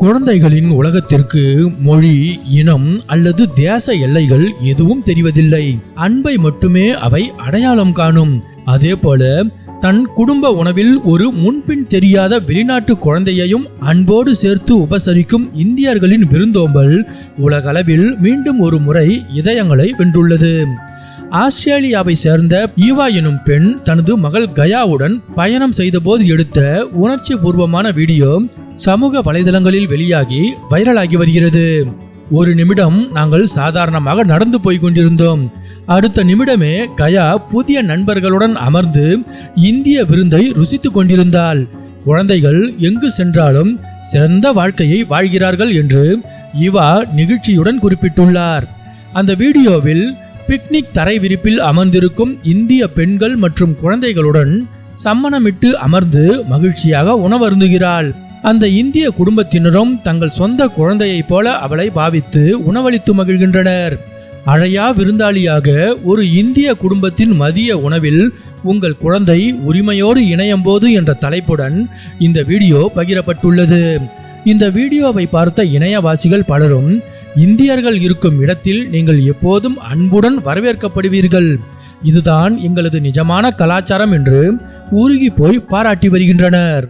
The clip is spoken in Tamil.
குழந்தைகளின் உலகத்திற்கு மொழி, இனம் அல்லது தேச எல்லைகள் எதுவும் தெரிவதில்லை. அன்பை மட்டுமே அவை அடையாளம் காணும். அதே போல தன் குடும்ப உணவில் ஒரு முன்பின் தெரியாத வெளிநாட்டு குழந்தையையும் அன்போடு சேர்த்து உபசரிக்கும் இந்தியர்களின் விருந்தோம்பல் உலகளவில் மீண்டும் ஒரு முறை இதயங்களை வென்றுள்ளது. ஆஸ்திரேலியாவை சேர்ந்த ஈவா எனும் பெண் தனது மகள் கயாவுடன் பயணம் செய்த போது எடுத்த உணர்ச்சி பூர்வமான வீடியோ சமூக வலைதளங்களில் வெளியாகி வைரலாகி வருகிறது. ஒரு நிமிடம் நாங்கள் சாதாரணமாக நடந்து போய் கொண்டிருந்தோம். அடுத்த நிமிடமே கயா புதிய நண்பர்களுடன் அமர்ந்து இந்திய விருந்தை ருசித்துக் கொண்டிருந்தாள். குழந்தைகள் எங்கு சென்றாலும் சிறந்த வாழ்க்கையை வாழ்கிறார்கள் என்று ஈவா நெகிழ்ச்சியுடன் குறிப்பிட்டுள்ளார். அந்த வீடியோவில் பிக்னிக் தரை விரிப்பில் அமர்ந்திருக்கும் இந்திய பெண்கள் மற்றும் குழந்தைகளுடன் சம்மணமிட்டு அமர்ந்து மகிழ்ச்சியாக உணவருந்துகிறாள். அந்த இந்திய குடும்பத்தினரும் தங்கள் சொந்த குழந்தையைப் போல அவளை பாவித்து உணவளித்து மகிழ்கின்றனர். அழையா விருந்தாளியாக ஒரு இந்திய குடும்பத்தின் மதிய உணவில் உங்கள் குழந்தை உரிமையோடு இணையும் போது என்ற தலைப்புடன் இந்த வீடியோ பகிரப்பட்டுள்ளது. இந்த வீடியோவை பார்த்த இணையவாசிகள் பலரும், இந்தியர்கள் இருக்கும் இடத்தில் நீங்கள் எப்போதும் அன்புடன் வரவேற்கப்படுவீர்கள், இதுதான் எங்களது நிஜமான கலாச்சாரம் என்று உருகி போய் பாராட்டி வருகின்றனர்.